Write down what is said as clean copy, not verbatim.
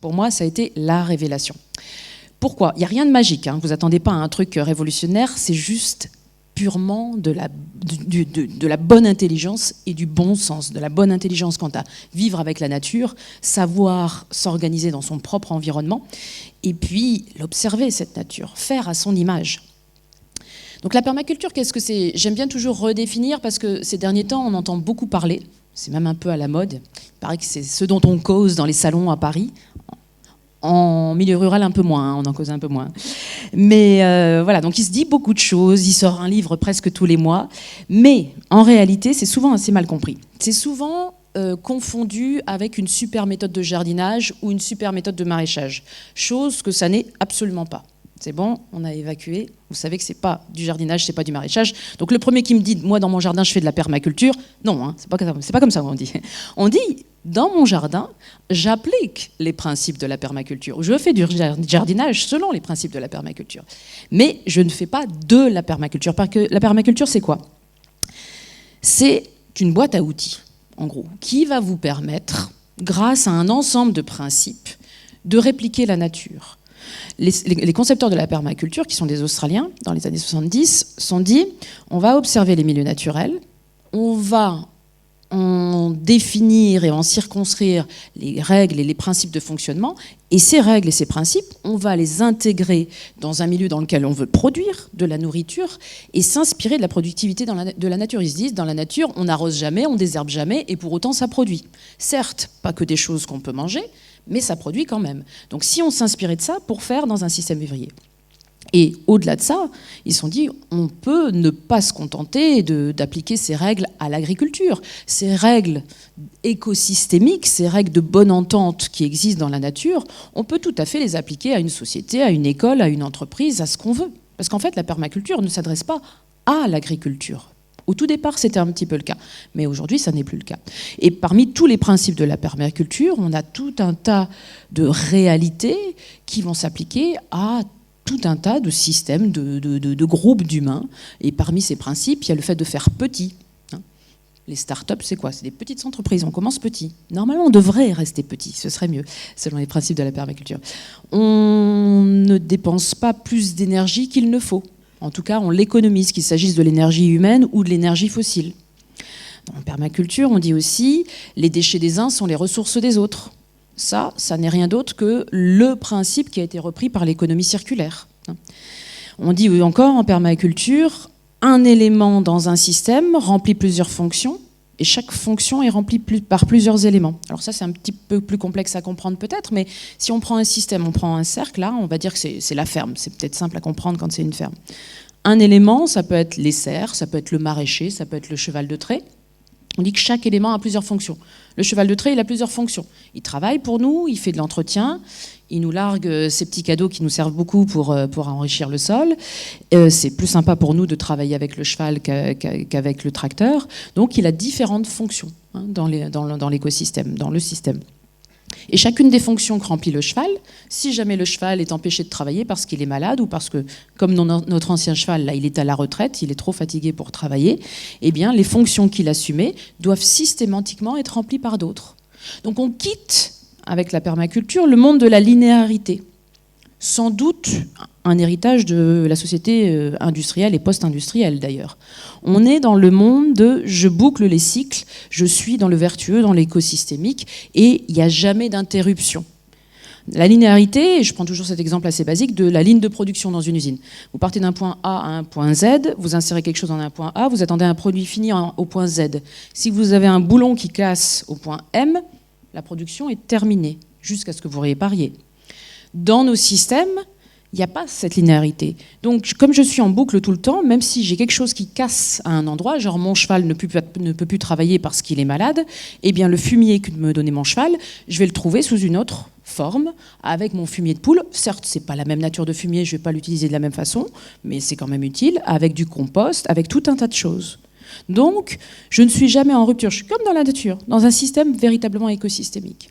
Pour moi, ça a été la révélation. Pourquoi ? Il n'y a rien de magique, hein. Vous attendez pas à un truc révolutionnaire, c'est juste purement de la bonne intelligence et du bon sens, de la bonne intelligence quant à vivre avec la nature, savoir s'organiser dans son propre environnement, et puis l'observer, cette nature, faire à son image. Donc la permaculture, qu'est-ce que c'est ? J'aime bien toujours redéfinir parce que ces derniers temps, on entend beaucoup parler, c'est même un peu à la mode, il paraît que c'est ce dont on cause dans les salons à Paris. En milieu rural, un peu moins, hein, on en cause un peu moins. Mais voilà, donc il se dit beaucoup de choses, il sort un livre presque tous les mois, mais en réalité, c'est souvent assez mal compris. C'est souvent confondu avec une super méthode de jardinage ou une super méthode de maraîchage, chose que ça n'est absolument pas. C'est bon, on a évacué, vous savez que c'est pas du jardinage, c'est pas du maraîchage. Donc le premier qui me dit, moi dans mon jardin je fais de la permaculture, non, hein, c'est pas comme ça qu'on dit. On dit, dans mon jardin, j'applique les principes de la permaculture. Je fais du jardinage selon les principes de la permaculture. Mais je ne fais pas de la permaculture. Parce que la permaculture, c'est quoi ? C'est une boîte à outils, en gros, qui va vous permettre, grâce à un ensemble de principes, de répliquer la nature. Les concepteurs de la permaculture, qui sont des Australiens, dans les années 70, sont dit, on va observer les milieux naturels, on va en définir et en circonscrire les règles et les principes de fonctionnement, et ces règles et ces principes, on va les intégrer dans un milieu dans lequel on veut produire de la nourriture et s'inspirer de la productivité de la nature. Ils se disent, dans la nature, on n'arrose jamais, on désherbe jamais, et pour autant ça produit. Certes, pas que des choses qu'on peut manger, mais ça produit quand même. Donc si on s'inspirait de ça pour faire dans un système vivrier. Et au-delà de ça, ils se sont dit, on peut ne pas se contenter d'appliquer ces règles à l'agriculture. Ces règles écosystémiques, ces règles de bonne entente qui existent dans la nature, on peut tout à fait les appliquer à une société, à une école, à une entreprise, à ce qu'on veut. Parce qu'en fait, la permaculture ne s'adresse pas à l'agriculture. Au tout départ, c'était un petit peu le cas. Mais aujourd'hui, ça n'est plus le cas. Et parmi tous les principes de la permaculture, on a tout un tas de réalités qui vont s'appliquer à tout un tas de systèmes, de groupes d'humains. Et parmi ces principes, il y a le fait de faire petit. Les startups, c'est quoi ? C'est des petites entreprises. On commence petit. Normalement, on devrait rester petit. Ce serait mieux, selon les principes de la permaculture. On ne dépense pas plus d'énergie qu'il ne faut. En tout cas, on l'économise, qu'il s'agisse de l'énergie humaine ou de l'énergie fossile. En permaculture, on dit aussi les déchets des uns sont les ressources des autres. Ça n'est rien d'autre que le principe qui a été repris par l'économie circulaire. On dit encore en permaculture, un élément dans un système remplit plusieurs fonctions et chaque fonction est remplie par plusieurs éléments. Alors ça, c'est un petit peu plus complexe à comprendre peut-être, mais si on prend un système, on prend un cercle, là, on va dire que c'est la ferme. C'est peut-être simple à comprendre quand c'est une ferme. Un élément, ça peut être les serres, ça peut être le maraîcher, ça peut être le cheval de trait. On dit que chaque élément a plusieurs fonctions. Le cheval de trait, il a plusieurs fonctions. Il travaille pour nous, il fait de l'entretien, il nous largue ces petits cadeaux qui nous servent beaucoup pour enrichir le sol. C'est plus sympa pour nous de travailler avec le cheval qu'avec le tracteur. Donc il a différentes fonctions dans l'écosystème, dans le système. Et chacune des fonctions que remplit le cheval, si jamais le cheval est empêché de travailler parce qu'il est malade ou parce que, comme notre ancien cheval, là, il est à la retraite, il est trop fatigué pour travailler, eh bien, les fonctions qu'il assumait doivent systématiquement être remplies par d'autres. Donc on quitte, avec la permaculture, le monde de la linéarité. Sans doute un héritage de la société industrielle et post-industrielle d'ailleurs. On est dans le monde de je boucle les cycles, je suis dans le vertueux, dans l'écosystémique, et il n'y a jamais d'interruption. La linéarité, et je prends toujours cet exemple assez basique, de la ligne de production dans une usine. Vous partez d'un point A à un point Z, vous insérez quelque chose dans un point A, vous attendez un produit fini au point Z. Si vous avez un boulon qui casse au point M, la production est terminée, jusqu'à ce que vous répariez. Dans nos systèmes, il n'y a pas cette linéarité. Donc, comme je suis en boucle tout le temps, même si j'ai quelque chose qui casse à un endroit, genre mon cheval ne peut plus travailler parce qu'il est malade, eh bien le fumier que me donnait mon cheval, je vais le trouver sous une autre forme, avec mon fumier de poule. Certes, c'est pas la même nature de fumier, je ne vais pas l'utiliser de la même façon, mais c'est quand même utile, avec du compost, avec tout un tas de choses. Donc, je ne suis jamais en rupture. Je suis comme dans la nature, dans un système véritablement écosystémique.